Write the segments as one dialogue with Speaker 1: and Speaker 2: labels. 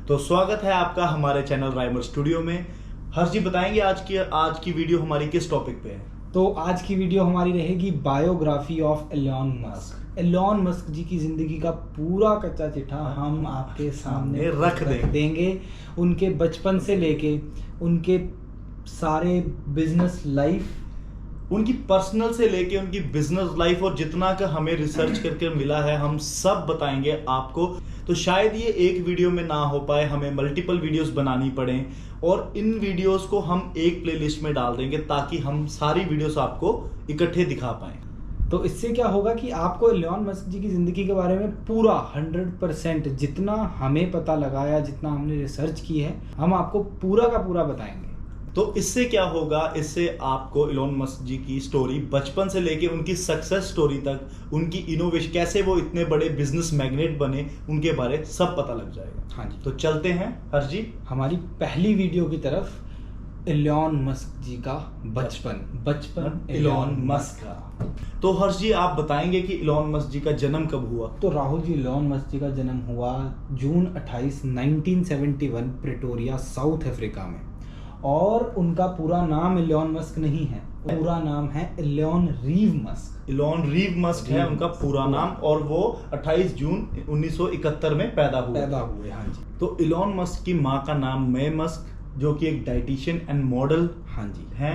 Speaker 1: तो स्वागत है आपका हमारे चैनल राइमर स्टूडियो में। हर्ष जी बताएंगे आज की वीडियो हमारी किस टॉपिक पे है।
Speaker 2: तो आज की वीडियो हमारी रहेगी biography of Elon Musk. Elon Musk ji की जिंदगी का पूरा कच्चा चिट्ठा हम आपके सामने रख देंगे। उनके बचपन से लेके उनके सारे बिजनेस लाइफ,
Speaker 1: उनकी पर्सनल से लेके उनकी बिजनेस लाइफ और जितना का हमें रिसर्च करके मिला है हम सब बताएंगे आपको। तो शायद ये एक वीडियो में ना हो पाए, हमें मल्टीपल वीडियोस बनानी पड़े और इन वीडियोस को हम एक प्लेलिस्ट में डाल देंगे ताकि हम सारी वीडियोस आपको इकट्ठे दिखा पाएं।
Speaker 2: तो इससे क्या होगा कि आपको एलोन मस्क जी की ज़िंदगी के बारे में पूरा 100% जितना हमें पता लगा या जितना हमने रिसर्च की है हम आपको पूरा का पूरा बताएंगे।
Speaker 1: तो इससे क्या होगा, इससे आपको एलोन मस्क जी की स्टोरी बचपन से लेके उनकी सक्सेस स्टोरी तक, उनकी इनोवेशन, कैसे वो इतने बड़े बिजनेस मैग्नेट बने, उनके बारे सब पता लग जाएगा।
Speaker 2: हाँ जी,
Speaker 1: तो चलते हैं हर्ष जी
Speaker 2: हमारी पहली वीडियो की तरफ। एलोन मस्क जी का बचपन एलोन मस्क का।
Speaker 1: तो हर्ष जी आप बताएंगे कि एलोन मस्क जी का जन्म कब हुआ।
Speaker 2: तो राहुल जी, एलोन मस्क जी का जन्म हुआ जून 28, 1971 प्रिटोरिया, साउथ अफ्रीका में। और उनका पूरा नाम एलोन मस्क नहीं है, पूरा नाम है एलोन रीव मस्क।
Speaker 1: एलोन रीव मस्क है उनका पूरा नाम और वो 28 जून 1971 में पैदा हुए।
Speaker 2: हाँ जी।
Speaker 1: तो एलोन मस्क की माँ का नाम मे मस्क, जो कि एक डाइटिशियन एंड मॉडल
Speaker 2: हाँ जी
Speaker 1: हैं,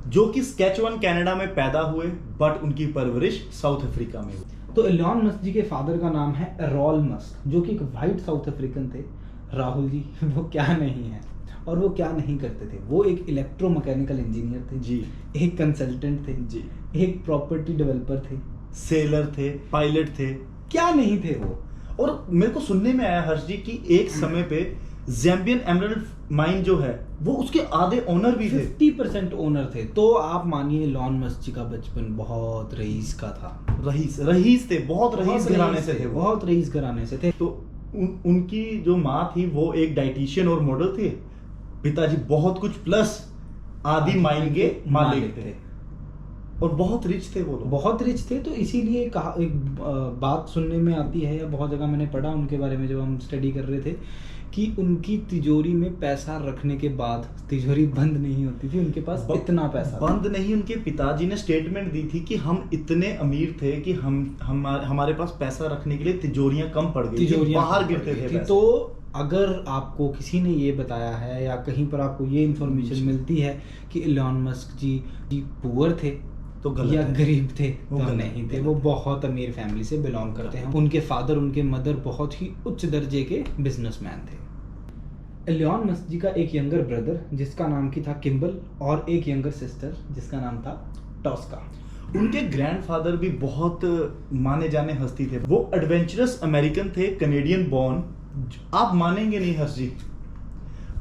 Speaker 1: जो कि स्केचवन कनाडा में पैदा हुए, बट उनकी परवरिश साउथ अफ्रीका में हुई।
Speaker 2: तो एलोन मस्क जी के फादर का नाम है एरोल मस्क, जो कि एक वाइट साउथ अफ्रीकन थे। राहुल जी, वो क्या नहीं है और वो क्या नहीं करते थे। वो एक इलेक्ट्रोमैकेनिकल इंजीनियर थे
Speaker 1: जी,
Speaker 2: एक कंसल्टेंट थे जी, एक प्रॉपर्टी डेवलपर थे,
Speaker 1: सेलर थे, पायलट थे,
Speaker 2: क्या नहीं थे वो।
Speaker 1: और मेरे को सुनने में आया हर्ष जी कि एक समय पे ज़ैम्बियन एमराल्ड माइन जो है वो उसके आधे ओनर भी थे,
Speaker 2: 50% ओनर थे। तो आप मानिए एलोन मस्क जी का बचपन बहुत रईस का था।
Speaker 1: रईस थे, बहुत रईस घराने से थे,
Speaker 2: बहुत रईस घराने से थे।
Speaker 1: तो उनकी जो माँ थी वो एक डाइटिशियन और मॉडल थे, पिताजी बहुत कुछ प्लस आदि माइन के मालिक थे और बहुत रिच थे वो लोग,
Speaker 2: बहुत रिच थे। तो इसीलिए कहा, एक बात सुनने में आती है या बहुत जगह मैंने पढ़ा उनके बारे में जब हम स्टडी कर रहे थे कि उनकी तिजोरी में पैसा रखने के बाद तिजोरी बंद नहीं होती थी, उनके पास इतना पैसा
Speaker 1: बंद नहीं। उनके पिताजी ने स्टेटमेंट दी थी कि हम इतने अमीर थे कि हमारे पास पैसा रखने के लिए तिजोरियां कम पड़ गई, तिजोरियां बाहर गिरते थे पैसे।
Speaker 2: तो अगर आपको किसी ने ये बताया है या कहीं पर आपको ये इन्फॉर्मेशन मिलती है कि एलोन मस्क जी पुअर थे
Speaker 1: तो गलत
Speaker 2: या
Speaker 1: है,
Speaker 2: गरीब थे,
Speaker 1: वो
Speaker 2: तो नहीं थे। वो बहुत अमीर फैमिली से बिलोंग करते हैं। उनके फादर, उनके मदर बहुत ही उच्च दर्जे के बिजनेसमैन थे। एलोन मस्क जी का एक यंगर ब्रदर जिसका नाम की था किम्बल और एक यंगर सिस्टर जिसका नाम था टॉस्का।
Speaker 1: उनके ग्रैंडफादर भी बहुत माने जाने हस्ती थे। वो एडवेंचरस अमेरिकन थे, कनेडियन बॉर्न। आप मानेंगे नहीं हर्ष जी,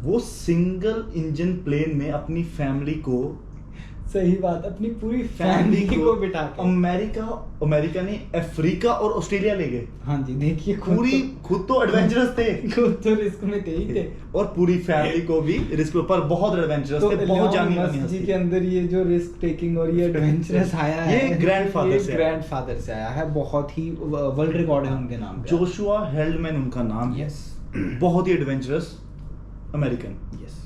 Speaker 1: वो सिंगल इंजन प्लेन में अपनी फैमिली को,
Speaker 2: सही बात, अपनी पूरी फैमिली को बिठा के
Speaker 1: अमेरिका नहीं, अफ्रीका और ऑस्ट्रेलिया ले गए।
Speaker 2: हाँ जी, देखिए
Speaker 1: खुद तो एडवेंचरस थे,
Speaker 2: खुद तो रिस्क में थे ही थे
Speaker 1: और पूरी फैमिली को भी रिस्क पर बहुत एडवेंचरस
Speaker 2: तो
Speaker 1: थे, बहुत जानी मानी
Speaker 2: मस्क जी के अंदर ये जो रिस्क टेकिंग और ये एडवेंचरस आया है,
Speaker 1: ये
Speaker 2: ग्रैंडफादर से आया है। बहुत ही वर्ल्ड रिकॉर्ड है उनके नाम पे।
Speaker 1: जोशुआ हेल्डमैन उनका नाम है।
Speaker 2: यस,
Speaker 1: बहुत ही एडवेंचरस अमेरिकन।
Speaker 2: यस।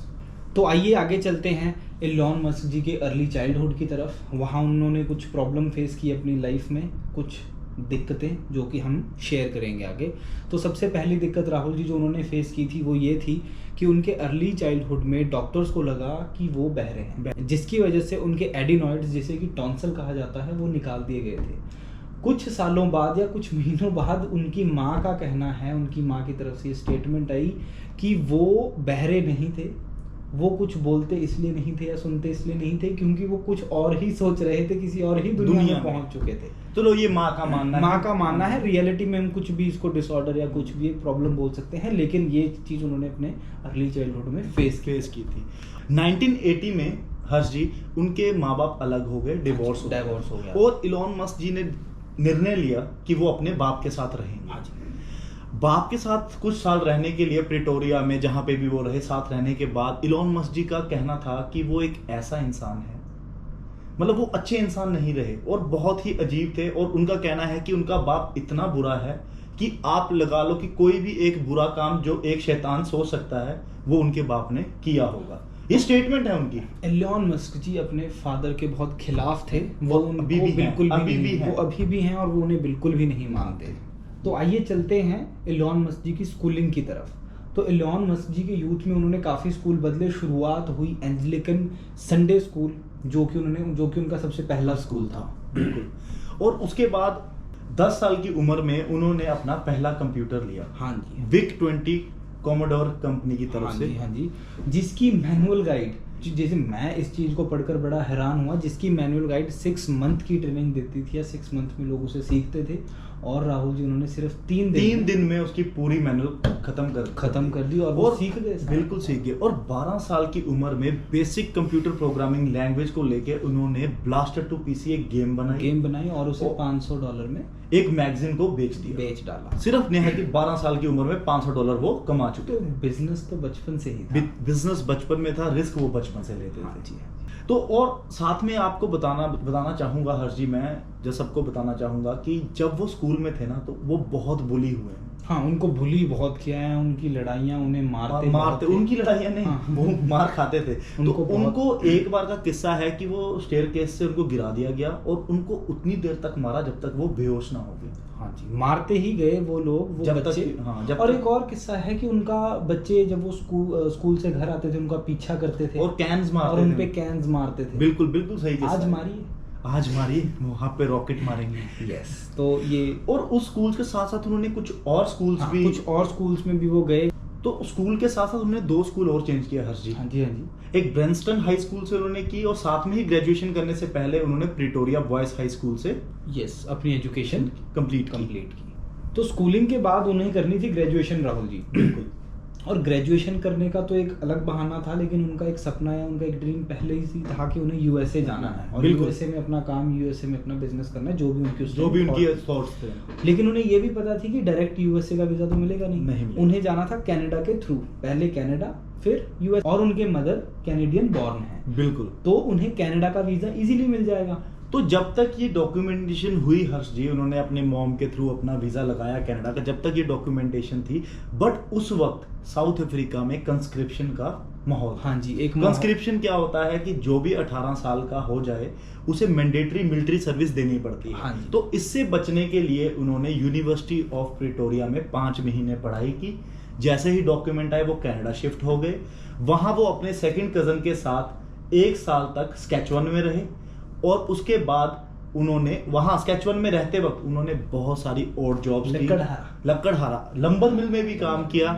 Speaker 2: तो आइए आगे चलते हैं एलोन मस्क जी के अर्ली चाइल्डहुड की तरफ। वहाँ उन्होंने कुछ प्रॉब्लम फेस की अपनी लाइफ में, कुछ दिक्कतें जो कि हम शेयर करेंगे आगे। तो सबसे पहली दिक्कत राहुल जी जो उन्होंने फेस की थी वो ये थी कि उनके अर्ली चाइल्डहुड में डॉक्टर्स को लगा कि वो बहरे हैं, जिसकी वजह से उनके एडिनॉइड्स, जिसे कि टॉन्सिल कहा जाता है, वो निकाल दिए गए थे। कुछ सालों बाद या कुछ महीनों बाद उनकी माँ का कहना है, उनकी माँ की तरफ से स्टेटमेंट आई कि वो बहरे नहीं थे, वो कुछ बोलते इसलिए नहीं थे या सुनते इसलिए नहीं थे क्योंकि वो कुछ और ही सोच रहे थे, किसी और ही दुनिया में पहुंच चुके थे।
Speaker 1: चलो ये माँ का मानना
Speaker 2: है। रियलिटी में हम कुछ भी इसको डिसऑर्डर या कुछ भी प्रॉब्लम बोल सकते हैं, लेकिन ये चीज उन्होंने अपने अर्ली चाइल्डहुड में फेस की थी।
Speaker 1: 1980 में हर्ष जी उनके माँ बाप अलग हो गए, डिवोर्स हो
Speaker 2: गया
Speaker 1: और एलोन मस्क जी ने निर्णय लिया कि वो अपने बाप के साथ रहेंगे।
Speaker 2: हाँ जी।
Speaker 1: बाप के साथ कुछ साल रहने के लिए प्रिटोरिया में, जहां पे भी वो रहे, साथ रहने के बाद एलोन मस्क जी का कहना था कि वो एक ऐसा इंसान है, मतलब वो अच्छे इंसान नहीं रहे और बहुत ही अजीब थे। और उनका कहना है कि उनका बाप इतना बुरा है कि आप लगा लो कि कोई भी एक बुरा काम जो एक शैतान सोच सकता है वो उनके बाप ने किया होगा। ये स्टेटमेंट है उनकी।
Speaker 2: एलोन मस्क जी अपने फादर के बहुत खिलाफ थे, वो उनको
Speaker 1: अभी भी
Speaker 2: बिल्कुल
Speaker 1: हैं,
Speaker 2: भी
Speaker 1: अभी
Speaker 2: नहीं,
Speaker 1: भी हैं।
Speaker 2: वो अभी भी हैं और वो उन्हें बिल्कुल भी नहीं मानते। तो आइए चलते हैं एलोन मस्क जी की स्कूलिंग की तरफ। तो एलोन मस्क जी के यूथ में उन्होंने काफ़ी स्कूल बदले। शुरुआत हुई एंजेलिकन संडे स्कूल, जो कि उनका सबसे पहला स्कूल था।
Speaker 1: बिल्कुल। और उसके बाद 10 साल की उम्र में उन्होंने अपना पहला कंप्यूटर लिया।
Speaker 2: हाँ जी,
Speaker 1: विक 20 कॉमोडोर कंपनी की तरफ से।
Speaker 2: हाँ जी, जिसकी मैनुअल गाइड, जैसे मैं इस चीज़ को पढ़कर बड़ा हैरान हुआ, जिसकी मैनुअल गाइड 6 मंथ की ट्रेनिंग देती थी या 6 मंथ में लोग उसे सीखते थे, और राहुल जी उन्होंने सिर्फ 3 दिन
Speaker 1: में उसकी पूरी मैनुअल खत्म कर दी
Speaker 2: और वो सीख गए।
Speaker 1: बिल्कुल सीख गए। और 12 साल की उम्र में बेसिक कंप्यूटर प्रोग्रामिंग लैंग्वेज को लेके उन्होंने ब्लास्टर टू पीसी एक गेम बनाई
Speaker 2: और उसे $500 में
Speaker 1: एक मैगजीन को बेच
Speaker 2: डाला।
Speaker 1: सिर्फ निहायत 12 साल की उम्र में $500 वो कमा चुके।
Speaker 2: तो बिजनेस तो बचपन से ही था।
Speaker 1: बिजनेस बचपन में था, रिस्क वो बचपन से लेते
Speaker 2: हाँ
Speaker 1: थे।
Speaker 2: जी।
Speaker 1: तो और साथ में आपको बताना चाहूंगा हर्ष जी, मैं जो सबको बताना चाहूंगा कि जब वो स्कूल में थे ना तो वो बहुत बुली हुए हैं।
Speaker 2: हाँ, उनको बुली बहुत किया है, उनकी लड़ाइयाँ, उन्हें मारते
Speaker 1: उनकी लड़ाइयाँ नहीं,
Speaker 2: हाँ।
Speaker 1: वो मार खाते थे। तो
Speaker 2: उनको
Speaker 1: एक बार का किस्सा है कि वो स्टेयरकेस से उनको गिरा दिया गया और उनको उतनी देर तक मारा जब तक वो बेहोश ना हो गए।
Speaker 2: हाँ जी, मारते ही गए वो लोग, वो बच्चे। और एक और किस्सा है कि उनका बच्चे जब वो स्कूल से घर आते थे उनका पीछा करते थे
Speaker 1: और कैन्स मारते
Speaker 2: और उनपे कैन्स मारते थे।
Speaker 1: बिल्कुल सही किस्सा। आज मारिए, वहाँ पे रॉकेट मारेंगे।
Speaker 2: यस। तो ये,
Speaker 1: और उस स्कूल के साथ साथ उन्होंने कुछ और स्कूल्स
Speaker 2: में भी वो गए।
Speaker 1: तो स्कूल के साथ साथ उन्होंने 2 स्कूल और चेंज किया हर्ष जी।
Speaker 2: हाँ जी।
Speaker 1: एक ब्रेंस्टन हाई स्कूल से उन्होंने की और साथ में ही ग्रेजुएशन करने से पहले उन्होंने प्रिटोरिया बॉयज हाई स्कूल से
Speaker 2: अपनी एजुकेशन
Speaker 1: कंप्लीट
Speaker 2: की। तो स्कूलिंग के बाद उन्हें करनी थी ग्रेजुएशन, राहुल जी।
Speaker 1: बिल्कुल।
Speaker 2: और ग्रेजुएशन करने का तो एक अलग बहाना था, लेकिन उनका एक सपना है, उनका एक ड्रीम पहले ही था कि उन्हें यूएसए जाना है और यूएसए में अपना काम, यूएसए में अपना बिजनेस करना है, जो भी उनकी
Speaker 1: थॉट्स थे।
Speaker 2: लेकिन उन्हें ये भी पता थी कि डायरेक्ट यूएसए का वीजा तो मिलेगा नहीं। उन्हें जाना था कनाडा के थ्रू, पहले कनाडा फिर यूएस, और उनके मदर कैनेडियन बॉर्न है।
Speaker 1: बिल्कुल।
Speaker 2: तो उन्हें कनाडा का वीजा इजीली मिल जाएगा।
Speaker 1: तो जब तक ये डॉक्यूमेंटेशन हुई हर्ष जी, उन्होंने अपने मॉम के थ्रू अपना वीजा लगाया कनाडा का, जब तक ये डॉक्यूमेंटेशन थी। बट उस वक्त साउथ अफ्रीका में कंस्क्रिप्शन का माहौल।
Speaker 2: हाँ जी, एक
Speaker 1: कंस्क्रिप्शन क्या होता है कि जो भी 18 साल का हो जाए उसे मैंडेटरी मिलिट्री सर्विस देनी पड़ती है।
Speaker 2: हाँ जी।
Speaker 1: तो इससे बचने के लिए उन्होंने यूनिवर्सिटी ऑफ प्रिटोरिया में 5 महीने पढ़ाई की। जैसे ही डॉक्यूमेंट आए वो कनाडा शिफ्ट हो गए। वहां वो अपने सेकंड कजन के साथ 1 साल तक स्केचवन में रहे और उसके बाद उन्होंने वहां स्केचवन में रहते वक्त उन्होंने बहुत सारी और जॉब्स की। लक्कड़हारा लंबर मिल में भी काम किया।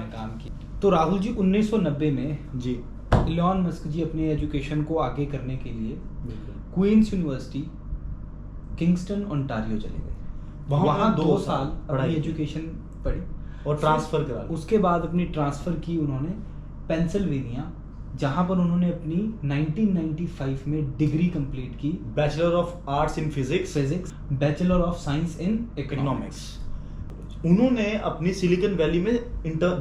Speaker 2: तो राहुल जी 1990 में
Speaker 1: जी
Speaker 2: एलोन मस्क जी अपनी एजुकेशन को आगे करने के लिए क्वींस यूनिवर्सिटी किंगस्टन ओंटारियो चले गए। वहां 2 साल अपनी एजुकेशन पढ़ी
Speaker 1: और ट्रांसफर करा।
Speaker 2: उसके बाद अपनी ट्रांसफर की उन्होंने पेंसिल्वेनिया, जहां पर उन्होंने अपनी 1995 में डिग्री कंप्लीट की,
Speaker 1: bachelor of arts in physics,
Speaker 2: bachelor of science in economics.
Speaker 1: उन्होंने अपनी सिलिकॉन वैली में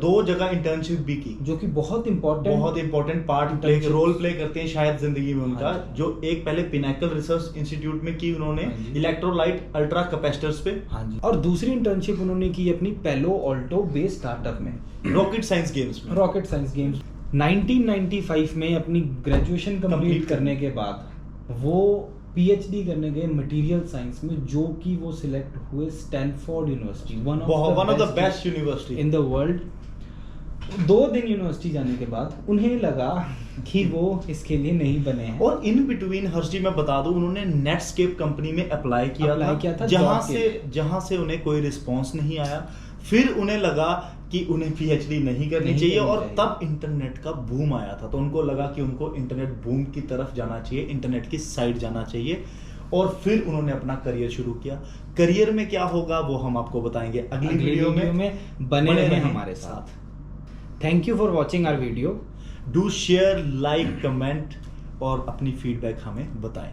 Speaker 1: 2 जगह इंटर्नशिप भी की, जो कि बहुत इंपॉर्टेंट रोल प्ले करते हैं शायद जिंदगी में उनका। जो एक पहले पिनाकल रिसर्च इंस्टीट्यूट में की उन्होंने इलेक्ट्रोलाइट अल्ट्रा कैपेसिटर्स पे।
Speaker 2: और दूसरी इंटर्नशिप उन्होंने की अपनी पेलो ऑल्टो बेस्ड स्टार्टअप में,
Speaker 1: रॉकेट साइंस गेम्स
Speaker 2: 1995 में अपनी ग्रेजुएशन कंप्लीट करने के बाद वो पीएचडी करने गए मटेरियल साइंस में, जो कि वो सिलेक्ट हुए Stanford university, one of the best university in the world. 2 दिन यूनिवर्सिटी जाने के बाद उन्हें लगा कि वो इसके लिए नहीं बने हैं।
Speaker 1: और इन बिटवीन हर्ष जी मैं बता दूं, उन्होंने नेटस्केप कंपनी में अप्लाई किया था जहां से उन्हें कोई रिस्पॉन्स नहीं आया। फिर उन्हें लगा कि उन्हें पीएचडी नहीं करनी चाहिए और तब इंटरनेट का बूम आया था। तो उनको लगा कि उनको इंटरनेट बूम की तरफ जाना चाहिए, इंटरनेट की साइड जाना चाहिए। और फिर उन्होंने अपना करियर शुरू किया। करियर में क्या होगा वो हम आपको बताएंगे अगली वीडियो में।
Speaker 2: बने रहें हमारे साथ। Thank you for watching our video.
Speaker 1: Do share, like, comment और अपनी फीडबैक हमें बताएं।